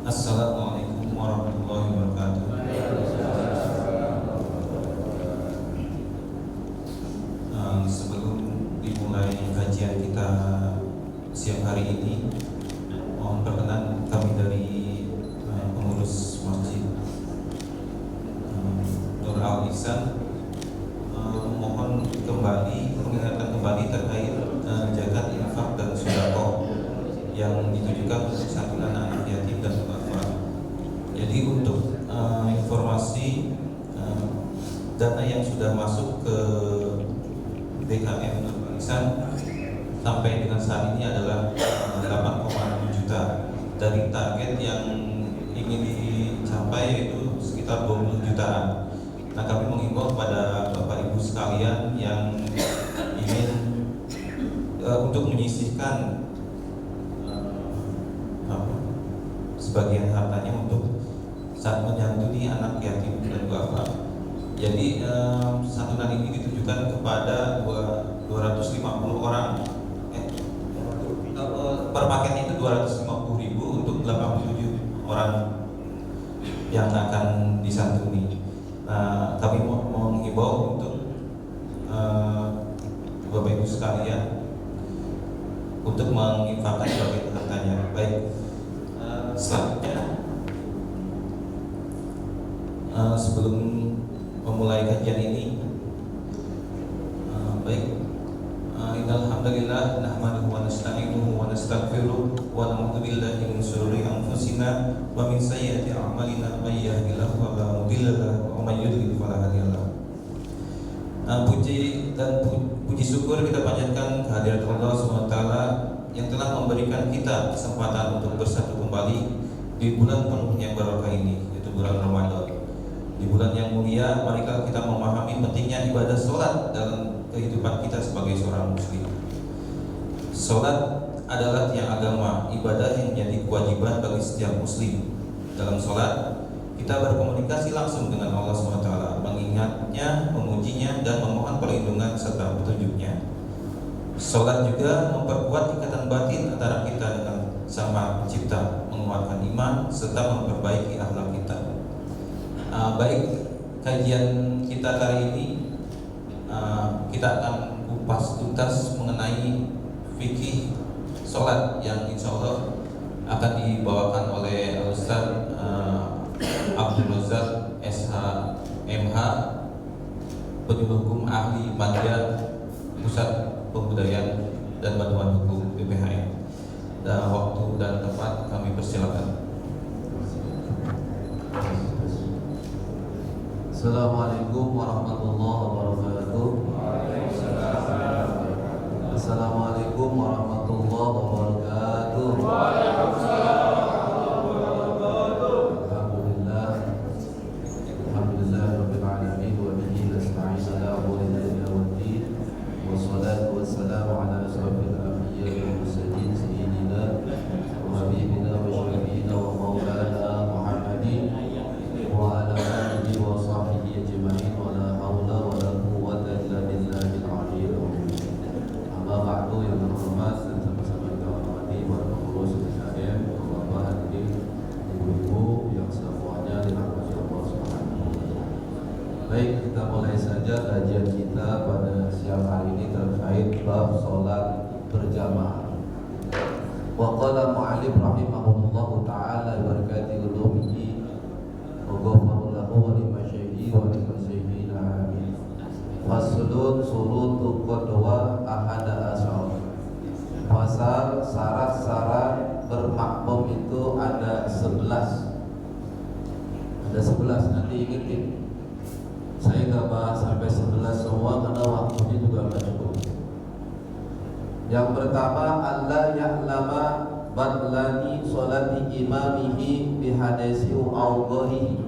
Assalamualaikum warahmatullahi wabarakatuh. Sebelum dimulai kajian kita siang hari ini, mohon perkenan kami dari pengurus Masjid Nur Al Ihsan mohon kembali mengingatkan kembali terkait zakat, infak dan sedekah yang ditujukan untuk santunan anak yatim dan duafa. Jadi untuk informasi, dana yang sudah masuk ke BKM Nur Al Ihsan sampai dengan saat ini adalah 8,6 juta dari target yang ingin dicapai, yaitu sekitar 20 jutaan. Nah, kami mengimbau kepada Bapak Ibu sekalian yang ingin untuk menyisihkan sebagian hartanya untuk saat menyantuni anak yatim dan duafa. Jadi santunan ini ditujukan kepada 250 orang. Per paket itu 250.000 untuk 87 orang yang akan disantuni. Kami mengimbau untuk Bapak Ibu sekalian untuk menginfakkan sebagian hartanya. Baik, selanjutnya sebelum memulai kajian ini, Alhamdulillah nahmaduhu wa nasta'inuhu wa nastaghfiruh wa na'udzu billahi min shururi anfusina wa min sayyiati a'malina may yahdihillahu fala mudilla lahu wa may yudlil fala hadiya lahu. Puji dan puji syukur kita panjatkan kehadirat Allah SWT yang telah memberikan kita kesempatan untuk bersatu kembali di bulan penuh yang barokah ini, yaitu bulan Ramadan. Di bulan yang mulia, mari kita memahami pentingnya ibadah sholat dalam kehidupan kita sebagai seorang muslim. Sholat adalah tiang agama, ibadah yang menjadi kewajiban bagi setiap muslim. Dalam sholat, kita berkomunikasi langsung dengan Allah SWT, mengingatnya, memujinya, dan memohon perlindungan serta petunjuknya. Sholat juga memperkuat ikatan batin antara kita dengan Sang Pencipta, menguatkan iman, serta memperbaiki akhlak kita. Baik, kajian kita kali ini kita akan kupas tuntas mengenai fikih sholat yang insya Allah akan dibawakan oleh Ustaz Abdul Razak SH MH, Penyuluh Hukum Ahli Manja Pusat Pembudayaan dan Bantuan Hukum BPHM. Dan waktu dan tempat kami persilakan. Assalamualaikum warahmatullahi wabarakatuh. Assalamualaikum warahmatullahi wabarakatuh. Alhamdulillah rabbil alamin wa bihi nasta'in ala umuri dunya waddin. Wassalatu wassalamu ala asyrafil anbiya'i wal mursalin sayyidina wa habibina wa syafiina wa maulana Muhammadin wa ala alihi wa sahbihi ajma'in wa la haula wa la quwwata illa billahil aliyyil azim. Amma ba'du, yang terhormat dan sama-sama kita hormati para pengurus BKM, Bapak hadirin, ibu-ibu yang semuanya dirahmati Allah Subhanahu wa taala. Baik, kita mulai saja kajian kita pada siang hari ini terkait bab salat berjamaah. Wa qala mu'allif rahimahullahu taala barakati ulumihi wa ghafara lahu wa limasyaihi wa limasyaihi amin. Faslun surutu qadwa ahada asyar. Pasal syarat-syarat bermakmum itu ada 11. Ada 11, nanti ingetin. Saya nggak bahas sampai 11 semua karena waktunya juga nggak cukup. Yang pertama, Allah ya'lama badlani sholati imamihi bihadesi awgorihi.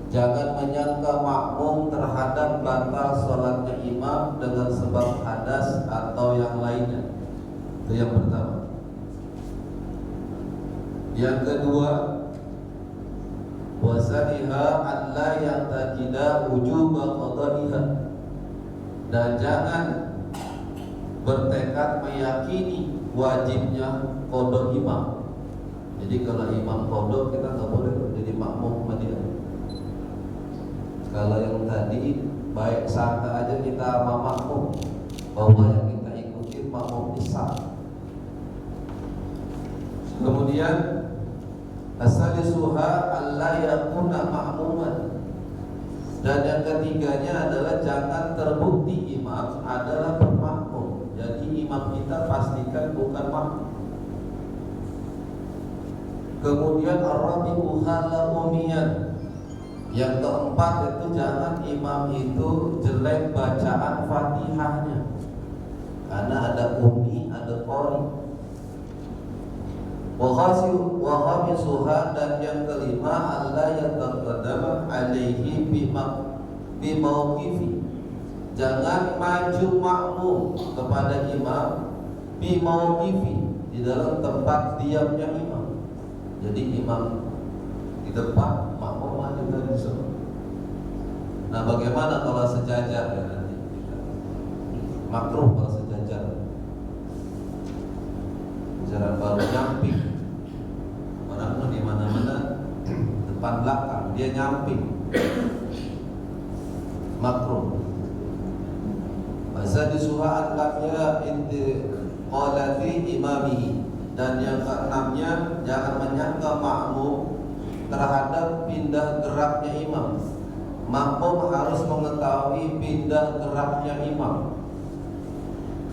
Jangan menyangka makmum terhadap batal sholatnya imam dengan sebab hadas atau yang lainnya. Itu yang pertama. Yang kedua, wasaliha alla yang tajida wujuba qadaiha. Dan jangan bertekad meyakini wajibnya qada imam. Jadi kalau imam qadha kita nggak boleh jadi makmum sama dia. Kalau yang tadi baik sangka aja kita makmum, bahwa yang kita ikutin makmum isam. Kemudian as-salisuha alla yakuna ma'muman. Dan yang ketiganya adalah jangan terbukti imam adalah pemakmum. Jadi imam kita pastikan bukan makmum. Kemudian ar-rabi'u hala umiyan. Yang keempat itu jangan imam itu jelek bacaan Fatihahnya. Karena ada umi, ada qari. Wa khamisuha, dan yang kelima alla yataqaddama alaihi bi mauqifi. Jangan maju makmum kepada imam bi mauqifi, di dalam tempat diamnya imam. Jadi imam di depan, makmum maju dari sana. Nah, bagaimana kalau sejajar ya nanti? Makruh kalau sejajar. Jalan baru nyamping. Orang di mana-mana depan belakang dia nyamping. Makruh. Masa disuha anlaknya inti qalati imamihi. Dan yang keenamnya jangan menyangka makmum terhadap pindah geraknya imam. Makmum harus mengetahui pindah geraknya imam.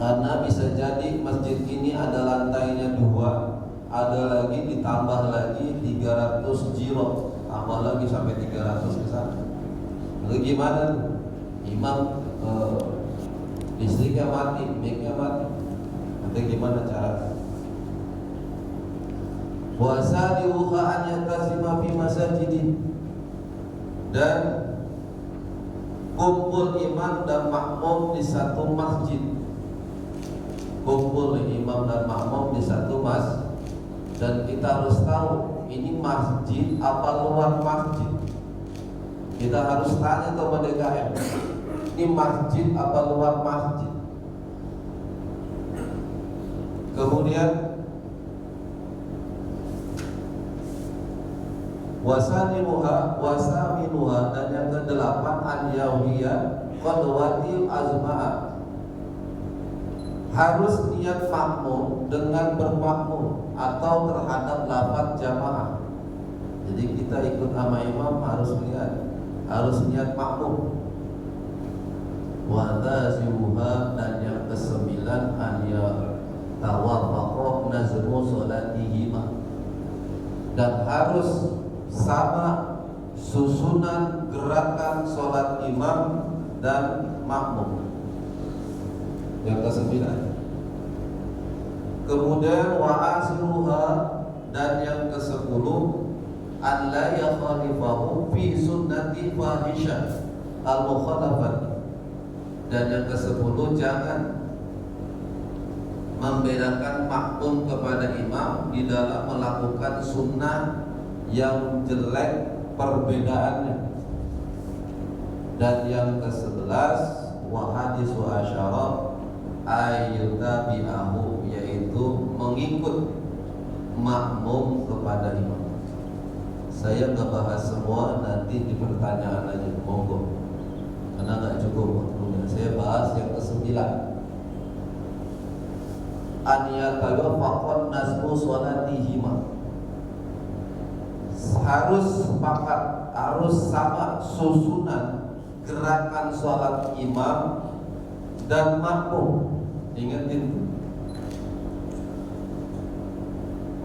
Karena bisa jadi masjid ini ada lantainya 2, ada lagi ditambah lagi 300 jiro, tambah lagi sampai 300 ke sana. Lalu gimana tuh? Imam listriknya mati, mic-nya mati. Nanti gimana cara? Puasa diuha an yatasima fi masajidin. Dan kumpul imam dan makmum di satu masjid. Kumpul imam dan makmum di satu masjid. Dan kita harus tahu ini masjid apa luar masjid. Kita harus tanya kepada DKM, ini masjid apa luar masjid. Kemudian wasaminuha, dan yang ke-8 an-yawiyah qadwatil azma'a. Harus niat makmum dengan bermakmum atau terhadap lafaz jamaah. Jadi kita ikut sama imam harus niat makmum. Wa tazimuha, dan yang ke-9 an yatawaffaqu nazmu salatihima. Dan harus sama susunan gerakan sholat imam dan makmum. Yang ke-9. Kemudian wa'asiruha, dan yang ke-10 an la yakhalifahu fi sunnati fahisyah al-mukhalafat. Dan yang ke-10 jangan membedakan makmum kepada imam di dalam melakukan sunnah yang jelek perbedaannya. Dan yang ke-11 wa hadisu asyara ayyutabi'ahu, yaitu mengikut makmum kepada imam. Saya nggak bahas semua, nanti di pertanyaan aja, monggo, karena nggak cukup waktunya. Saya bahas yang ke-9, an yatawaffaqan nasbu salatihima. Harus sepakat, harus sama susunan gerakan sholat imam dan makmum. Ingatin,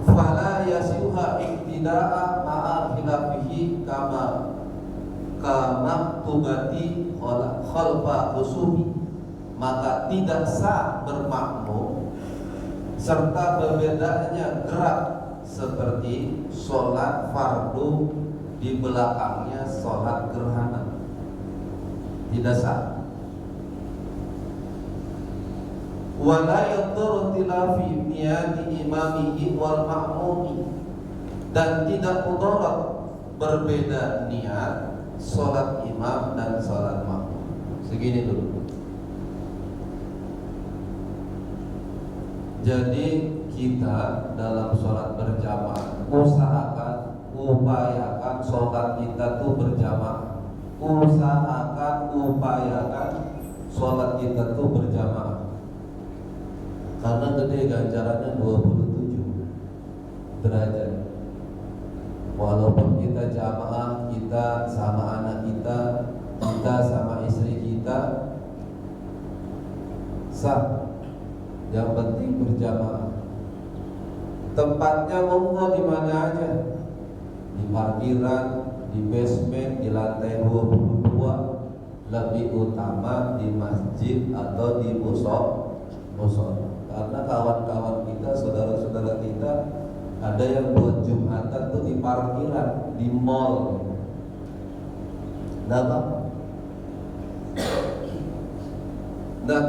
fala yasiha iktida'a ma'a khilafihi kama tubati khalfa khusumi. Maka tidak sah bermakmum serta berbedanya gerak seperti sholat fardu di belakangnya sholat gerhana. Tidak sah. Wala yadurru fi niyati imamihi wal ma'mumi, dan tidak mudarat berbeda niat sholat imam dan sholat makmum. Segini dulu. Jadi kita dalam sholat berjamaah upayakan sholat kita tuh berjamaah. Upayakan sholat kita tuh berjamaah. Karena gede ganjarannya 27 derajat. Walaupun kita jamaah, kita sama anak kita sama istri kita sah. Yang penting berjamaah. Tempatnya monggo di mana aja. Di parkiran, di basement, di lantai 22. Lebih utama di masjid atau di musola. Karena kawan-kawan kita, saudara-saudara kita, ada yang buat Jumatan tuh di parkiran, di mall. Nah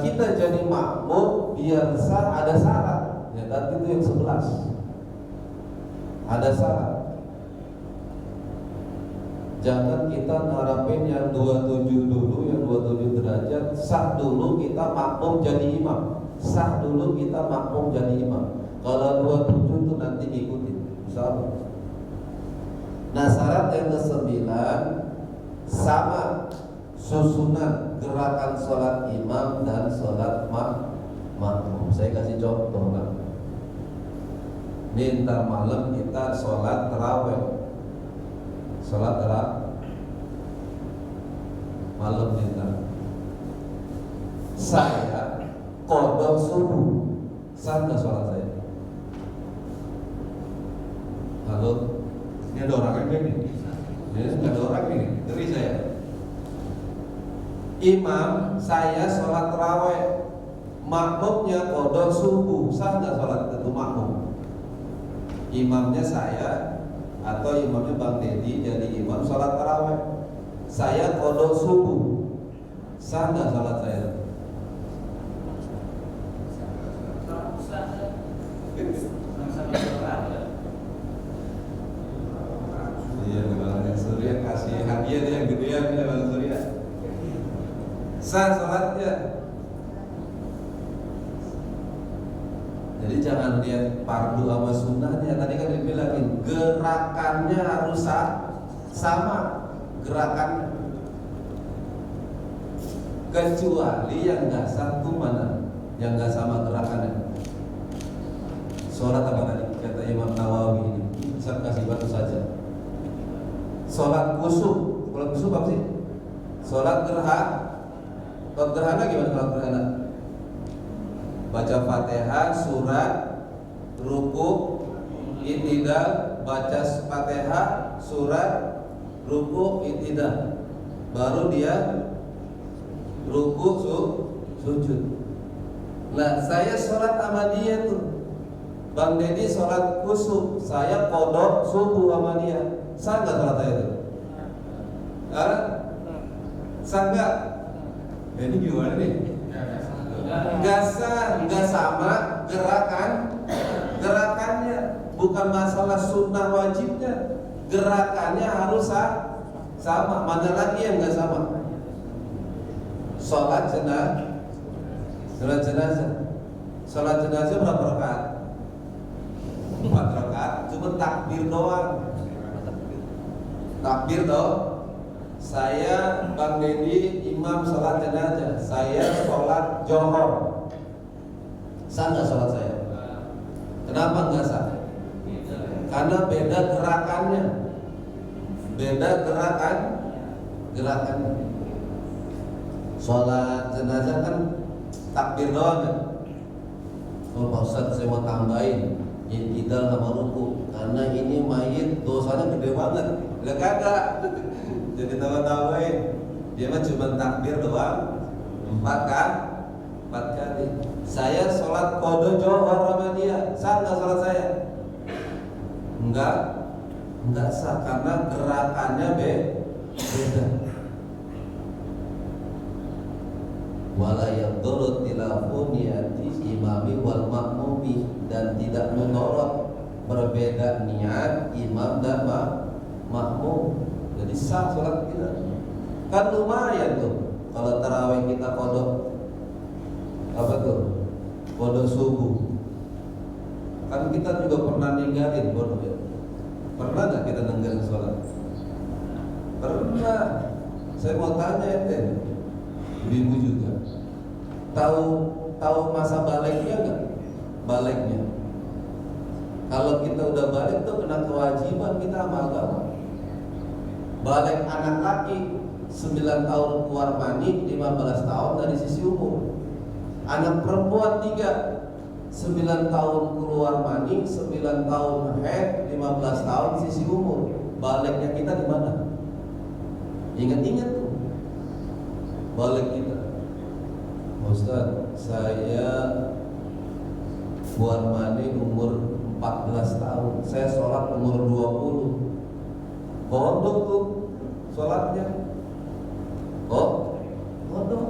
kita jadi makmum biar sah, ada syarat. Ya tadi itu yang 11. Ada syarat. Jangan kita ngarepin yang 27 dulu, yang 27 derajat, sah dulu kita makmum jadi imam. Sah dulu kita makmum jadi imam. Kalau 27 itu nanti ikutin, insyaallah. Nah syarat yang ke-9 sama susunan gerakan sholat imam dan sholat makmum. Saya kasih contoh lah. Ini ntar malam kita sholat tarawih. Sholat malam ntar. Saya qadha subuh. Sah nggak sholat saya? Halo, ini ada orang ini. Ini nggak ada orang ini. Dari saya. Imam saya sholat tarawih, makmumnya qadha subuh. Sah nggak sholat itu makmum? Imamnya saya atau imamnya Bang Dedi jadi imam sholat tarawih. Saya qadha subuh. Sah nggak sholat saya? Iya, Bang Surya kasih hadiah yang gedean ya Bang Surya. Sah sholatnya. Jadi jangan lihat fardu sama sunnahnya. Tadi kan dibilangin gerakannya harus sama gerakannya. Kecuali yang nggak satu mana, yang nggak sama gerakannya. Sholat apa tadi? Kata Imam Nawawi ini. Saya kasih batu saja. Sholat kusuk. Sholat kusuk apa sih? Sholat gerhana. Sholat gerhana gimana sholat gerhana? Baca Fatihah, surat, ruku, i'tidal, baca Fatihah, surat, ruku, i'tidal. Baru dia ruku, sujud. Nah, saya sholat sama dia tuh. Bang Dedi sholat kusuk, saya qadha subuh sama dia. Sah nggak sholat saya itu? Sah nggak? Ini gimana nih? Nggak sah, nggak sama gerakannya. Bukan masalah sunnah wajibnya, gerakannya harus sama. Mana lagi yang nggak sama? Sholat jenazah. Sholat jenazah berapa rakaat? 4 rakaat, cuma takbir doang. Takbir doang. Saya Bang Dedi imam sholat jenazah, saya sholat johor. Sah nggak sholat saya? Kenapa nggak sah? Karena beda gerakannya. Beda gerakannya. Sholat jenazah kan takbir doang ya. Oh Pak Ustadz, saya mau tambahin i'tidal sama ruku, karena ini mayit dosanya gede banget. Lah kagak. Jadi tawa-tawain. Dia mah cuma takbir doang 4 kali. Saya sholat qadha johor sama dia. Sah nggak sholat saya? Enggak sah karena gerakannya beda. Wala yadurru tilafu niyati imami wal makmumi, dan tidak mudarat berbeda niat imam dan makmum. Jadi sah sholat kita. Kan lumayan tuh kalau tarawih kita qadha apa tuh? Qadha subuh. Kan kita juga pernah ninggalin qadha ya. kita dengerin sholat? Pernah. Saya mau tanya ente, ibu juga. Tahu masa baliknya nggak? Baliknya. Kalau kita udah balik tuh kena kewajiban kita sama agama. Balik anak laki 9 tahun keluar mani, 15 tahun dari sisi umur. Anak perempuan 3, 9 tahun keluar mani, 9 tahun haid, 15 tahun sisi umur. Baliknya kita di mana? Ingat-ingat tuh balik kita. Ustaz, saya keluar mani umur 14 tahun, saya sholat umur 20. Bodoh tuh sholatnya. Bodoh.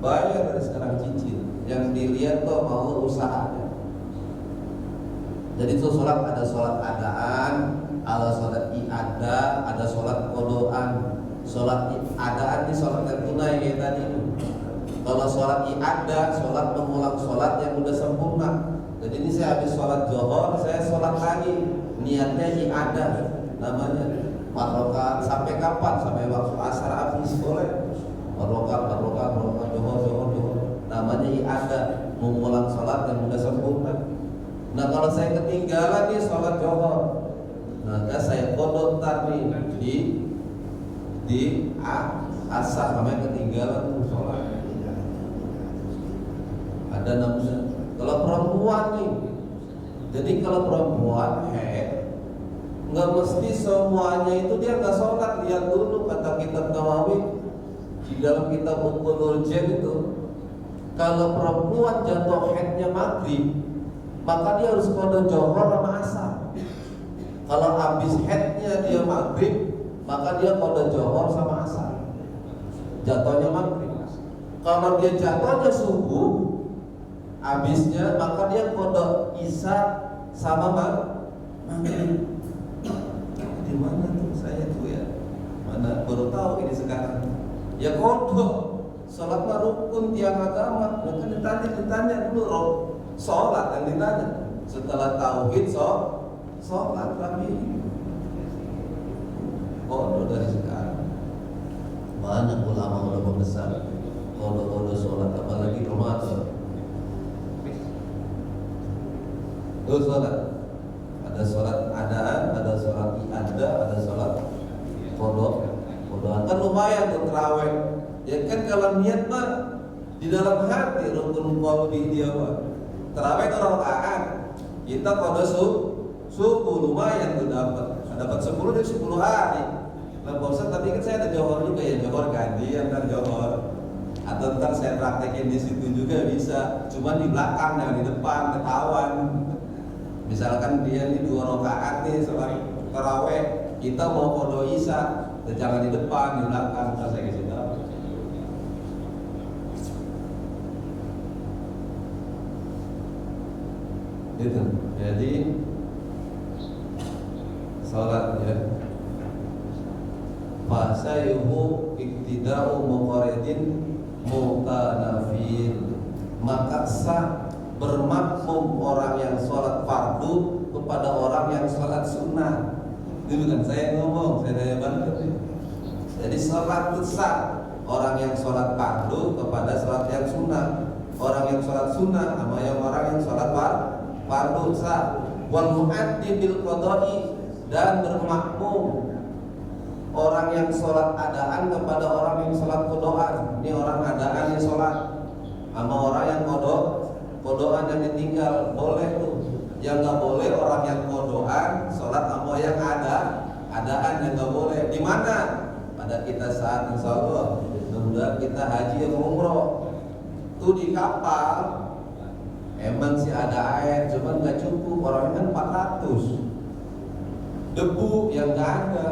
Bayar dari sekarang cicil. Yang dilihat tuh Allah usahanya. Jadi itu sholat ada sholat adaan, ada sholat i'adah, ada sholat kodoan. Sholat adaan ini sholat yang tunai kayak tadi. Kalau sholat i'adah, sholat mengulang sholat yang udah sempurna. Jadi ini saya habis sholat zuhur, saya sholat lagi. Niatnya i'adah, namanya 4 rakaat. Sampai kapan? Sampai waktu asar habis boleh. 4 rakaat, zuhur. Namanya i'adah, mengulang sholat yang udah sempurna. Nah kalau saya ketinggalan nih sholat zuhur, maka saya kodok tadi di asar, namanya ketinggalan sholat. Ada namanya. Kalau perempuan nih, jadi kalau perempuan nggak mesti semuanya itu dia nggak sholat. Lihat dulu kata kitab Nawawi di dalam kitab Uqulul Jen itu, kalau perempuan jatuh haidnya maghrib, maka dia harus qada zuhur sama asar. Kalau habis haidnya dia maghrib, maka dia qada zuhur sama asar. Jatuhnya maghrib. Kalau dia jatuhnya subuh, habisnya maka dia qada isya sama maghrib. Di mana tuh saya tuh ya? Mana baru tahu ini sekarang. Ya qada. Salat mah rukun tiang agama. Maka ditanya dulu sholat yang ditanya. Setelah tauhid sholat lagi. Qada dari sekarang. Banyak ulama besar qada sholat, apalagi Ramadan. Itu sholat. Ada sholat adaan, ada sholat i'adah, ada sholat qada. Kan lumayan tuh tarawih. Ya kan kalau niat mah di dalam hati, rukun qalbi dia mah. Tarawih itu rakaat. Kita qada subuh lumayan tuh dapat 10 dari 10 hari. Lah bosan, tapi kan saya ada johor juga ya, johor ganti antar johor. Atau ntar saya praktekin di situ juga bisa. Cuma di belakang jangan di depan, ketahuan. Misalkan dia nih 2 rakaat nih sholat tarawih, kita mau qada isya, jangan di depan, di belakang. Ntar saya kasih tahu. Gitu. Jadi salat ya. Fasayuhu iktida'u muqaridin mutanafil. Maka sah bermakmum orang yang sholat fardu kepada orang yang sholat sunnah. Itu bukan saya ngomong, saya bantu. Jadi sholat itu sah orang yang sholat fardu kepada sholat yang sunnah. Orang yang sholat sunnah sama yang orang yang sholat fardu sah. Wal mu'addi bil qada'i, dan bermakmum orang yang sholat adaan kepada orang yang sholat qadaan. Ini orang adaan yang sholat sama orang yang qadaan yang ditinggal, boleh tuh. Yang nggak boleh orang yang qadaan sholat sama yang adaan yang nggak boleh. Di mana? Pada kita saat insyaallah mudah kita haji atau umroh. Tuh di kapal emang sih ada air, cuman nggak cukup, orangnya kan 400. Debu yang nggak ada,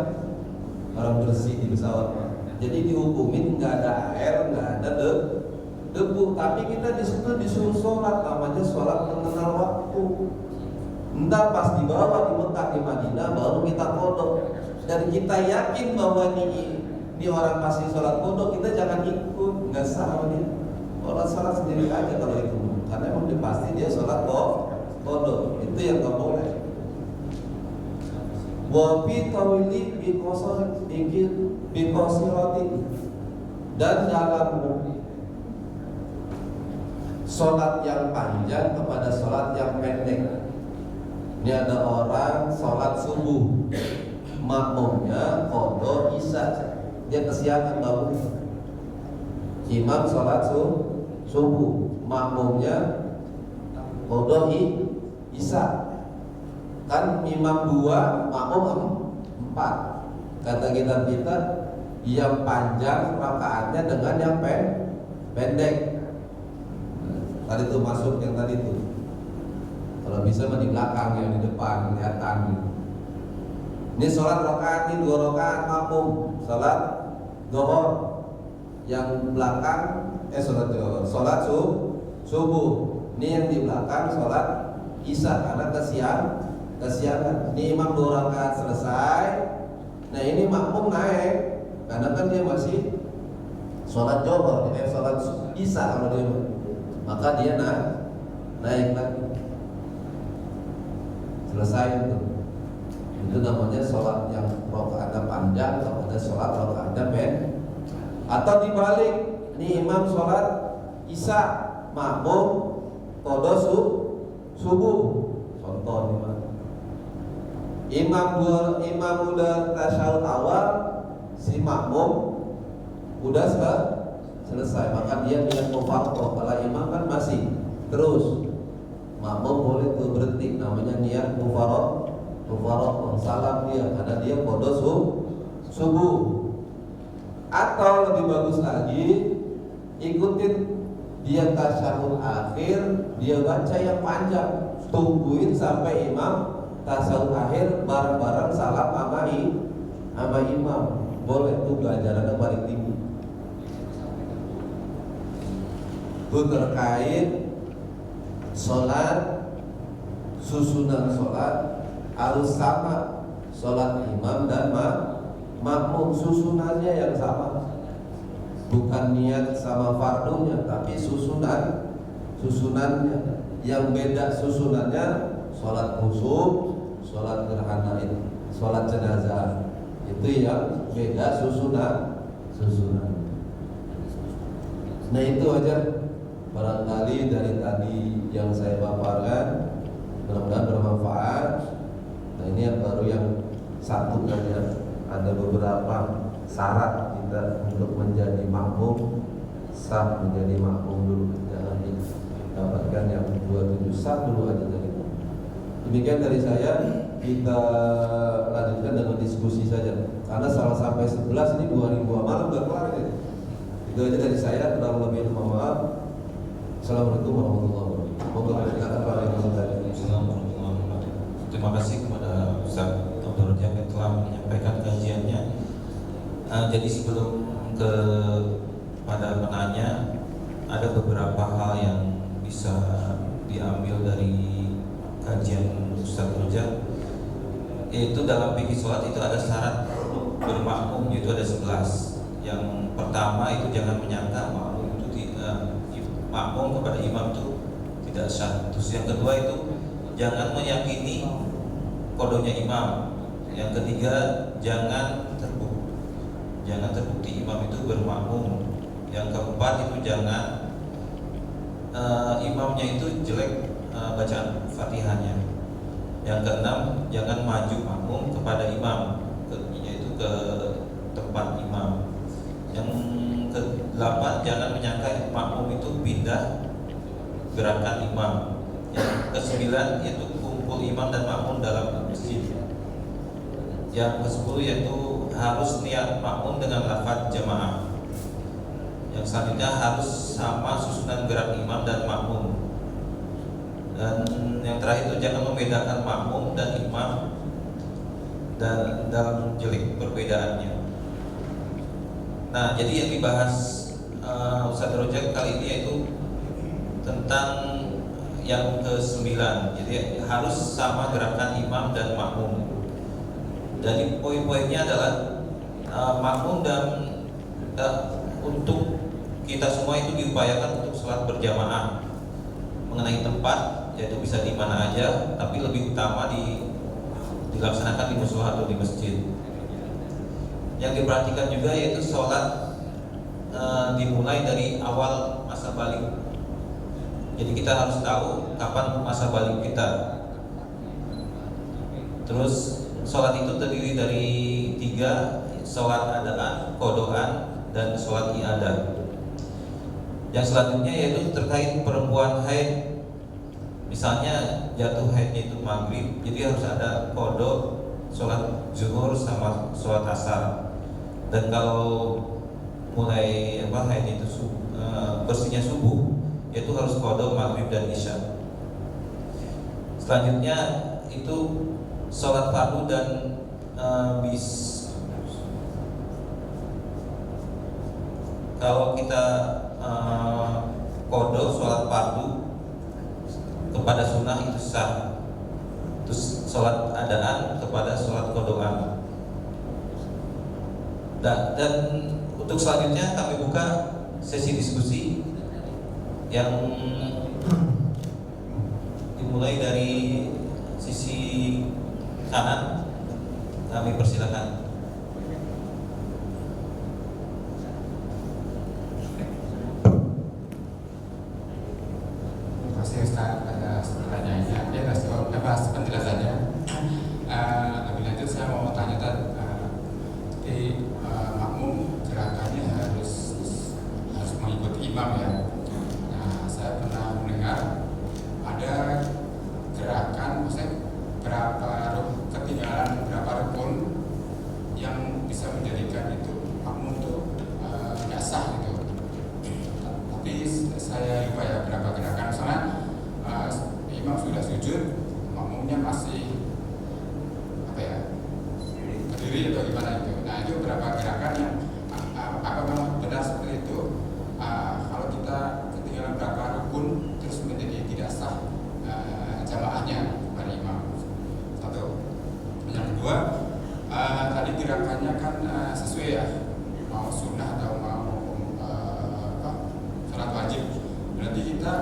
orang bersih di pesawat. Jadi dihukumin nggak ada air, nggak ada debu. Tapi kita di situ disuruh sholat, namanya sholat mengenal waktu. Entah pas di bawah di Mekah di Madinah baru kita qada. Dan kita yakin bahwa ini orang pasti sholat qada, kita jangan ikut, nggak sah dia. Sholat sendiri aja kalau itu. Karena emang dia pasti dia sholat qada. Itu yang nggak boleh. Wa fi tawili biqasirati, dan dalam sholat yang panjang kepada sholat yang pendek. Ini ada orang sholat subuh, makmumnya qadha isya, dia kesiangan bangun. Imam sholat subuh, makmumnya qadha isya. Kan imam 2, makmum 4. Kata kita yang panjang rakaatnya dengan yang pendek. Tadi itu masuk yang tadi itu. Kalau bisa mah di belakang, yang di depan kelihatan gitu. Ini sholat rakaat ini 2 rakaat makmum, sholat zuhur. Yang belakang sholat subuh. Ini yang di belakang sholat isya karena kesiangan. Ini imam 2 rakaat selesai. Nah ini makmum naik karena kan dia masih sholat zuhur, sholat isya kalau dia, maka dia naik lagi. Selesai itu namanya sholat yang rakaatnya panjang kepada sholat rakaatnya pendek. Atau dibalik, ini imam sholat isya, makmum qadha subuh. Contoh imam udah tasyahud awal, si makmum udah selesai, maka dia niat mufarqah. Kalau imam kan masih terus, makmum boleh tuh berhenti, namanya niat mufarqah, salam dia karena dia qadha subuh. Atau lebih bagus lagi, ikutin dia tasyahud akhir, dia baca yang panjang, tungguin sampai imam tasyahud akhir bareng-bareng salam sama imam. Boleh tuh ganjarannya paling tinggi. Itu terkait sholat, susunan sholat harus sama. Sholat imam dan makmum susunannya yang sama. Bukan niat sama fardunya, tapi susunannya. Yang beda susunannya sholat khusuf, sholat gerhana itu, sholat jenazah. Itu yang beda susunan. Nah itu aja barangkali dari tadi yang saya paparkan, mudah-mudahan bermanfaat. Nah ini yang baru yang satu saja. Ada beberapa syarat kita untuk menjadi makmum, sah menjadi makmum dulu, jangan didapatkan yang 27 sah dulu aja tadi. Demikian dari saya, kita lanjutkan dengan diskusi saja. Karena salah sampai 11 ini 2000 malam udah kelar ya. Itu aja dari saya, kurang lebih mohon maaf. Assalamualaikum warahmatullahi wabarakatuh. Terima kasih kepada Ustaz Abdul Rojak yang telah menyampaikan kajiannya. Jadi sebelum kepada penanya, ada beberapa hal yang bisa diambil dari kajian Ustaz Rojak, yaitu dalam fikih sholat itu ada syarat bermakmum, yaitu ada 11. Yang pertama itu jangan menyangka makmum itu makmum kepada imam itu tidak sah. Terus yang kedua itu jangan meyakini qadhonya imam. Yang ketiga jangan terbukti imam itu bermakmum. Yang keempat itu jangan imamnya itu jelek bacaan Fatihahnya. Yang keenam jangan maju makmum kepada imam, yaitu ke tempat imam. Yang ke-8 jangan menyangka makmum itu pindah gerakan imam. Yang ke-9 yaitu kumpul imam dan makmum dalam masjid. Yang ke-10 yaitu harus niat makmum dengan lafaz jamaah. Yang selanjutnya harus sama susunan gerak imam dan makmum. Dan yang terakhir itu jangan membedakan makmum dan imam dan dalam jelek perbedaannya. Nah, jadi yang dibahas Ustaz Rojak kali ini yaitu tentang yang ke-9. Jadi harus sama gerakan imam dan makmum. Jadi poin-poinnya adalah makmum dan untuk kita semua itu diupayakan untuk sholat berjamaah mengenai tempat, yaitu bisa di mana aja, tapi lebih utama di dilaksanakan di musola atau di masjid. Yang diperhatikan juga yaitu sholat dimulai dari awal masa balik. Jadi kita harus tahu kapan masa balik kita. Terus sholat itu terdiri dari 3, sholat adaan, qodoan, dan sholat iadah. Yang selanjutnya yaitu terkait perempuan haid. Misalnya jatuh haidnya itu maghrib, jadi harus ada qodho sholat zuhur sama sholat asar. Dan kalau mulai haid itu bersihnya subuh, yaitu harus qodho maghrib dan isya. Selanjutnya itu sholat fardu dan kalau kita qodho sholat fardu kepada sunnah itu sah. Terus sholat adaan kepada sholat qodhoan. Dan untuk selanjutnya kami buka sesi diskusi yang dimulai dari sisi kanan. Kami persilakan. Terima kasih Ustaz atas pertanyaannya, atas penjelasannya. Lebih lanjut saya mau tanya di makmum gerakannya harus mengikuti imam ya. Nah, saya pernah mendengar ada gerakan, maksudnya ketinggalan berapa rukun yang bisa menjadikan itu makmum tuh nggak sah gitu. Tapi saya lupa ya berapa gerakan. Misalnya imam sudah sujud, makmumnya masih berdiri atau gimana itu. Nah, itu berapa gerakan yang apa memang benar seperti itu? Kalau kita ketinggalan berapa rukun terus menjadi tidak sah jamaahnya pada imam. Satu. Yang kedua, tadi gerakannya kan sesuai ya, mau sunnah atau mau sholat wajib. Berarti kita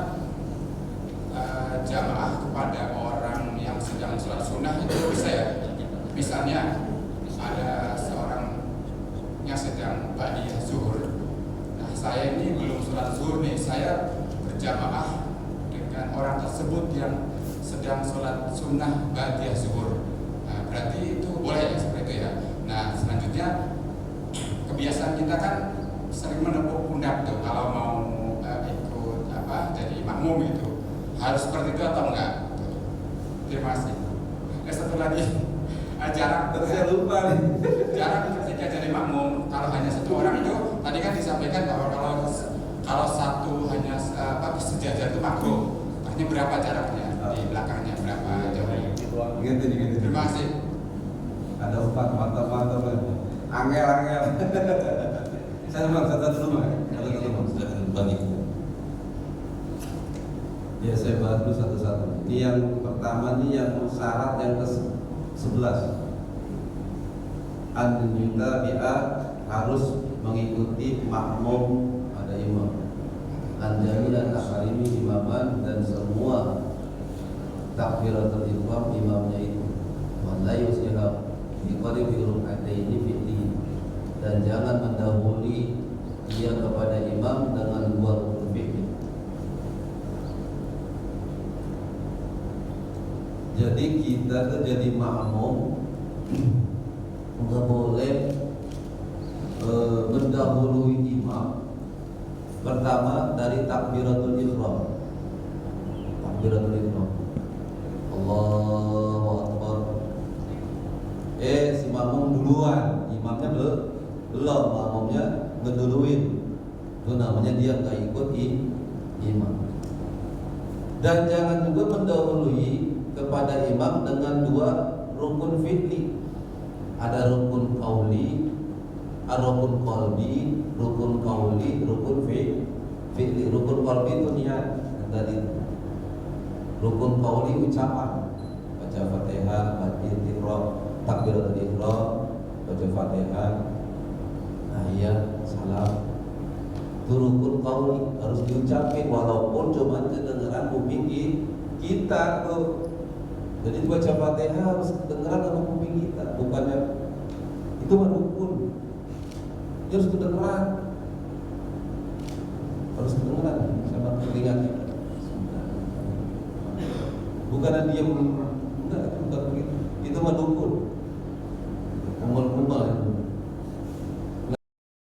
jamaah kepada orang yang sedang sholat sunnah itu bisa ya. Misalnya ada seorang yang sedang ba'diyah zuhur. Nah, saya ini belum sholat zuhur nih, saya berjamaah dengan orang tersebut yang sedang sholat sunnah ba'diyah zuhur. Nah, berarti itu boleh ya seperti itu ya. Nah, selanjutnya kebiasaan kita kan sering menepuk pundak tuh kalau mau ikut jadi makmum itu. Harus seperti itu atau enggak? Tuh. Terima kasih. Satu lagi. Jarak, Saya lupa nih. jarak ketika jadi makmum kalau hanya satu orang itu tadi kan disampaikan bahwa kalau satu hanya sejajar itu makruh. Artinya berapa jaraknya di belakangnya, berapa jauhnya? Gitu. Terima kasih. Ada 4 mantap. Angel. Saya dulu. Ya, saya bahas dulu satu-satu. Ini yang pertama nih yang syarat yang ke-11. An-yutabi'a harus mengikuti makmum ada imam. An-jami dan takarimi imaman dan semua takbiratul ihram imamnya itu. Wa la yusihab biqadri ruk'ataini fi'li, dan jangan mendahului dia kepada imam dengan 2 rukun fi'li. Jadi kita tuh jadi makmum nggak boleh mendahului imam. Pertama dari takbiratul ihram. Allahu Akbar. Si makmum duluan, imamnya belum, makmumnya ngeduluin. Itu namanya dia nggak ikut imam. Dan jangan juga mendahului kepada imam dengan 2 rukun fi'li. Ada rukun qauli, rukun qalbi, rukun qauli, rukun fi'li. Rukun qalbi itu niat tadi. Rukun qauli ucapan, baca Fatihah, baca ihram, takbiratul ihram, baca Fatihah, ayat, salam. Itu rukun qauli harus diucapin walaupun cuma kedengaran kuping kita tuh. Jadi baca Fatihah harus kedengeran sama kuping kita, bukannya itu mah dukun. Dia harus kedengeran, sama telinga kita. Bukan dia enggak, itu bukan begitu. Itu mah dukun.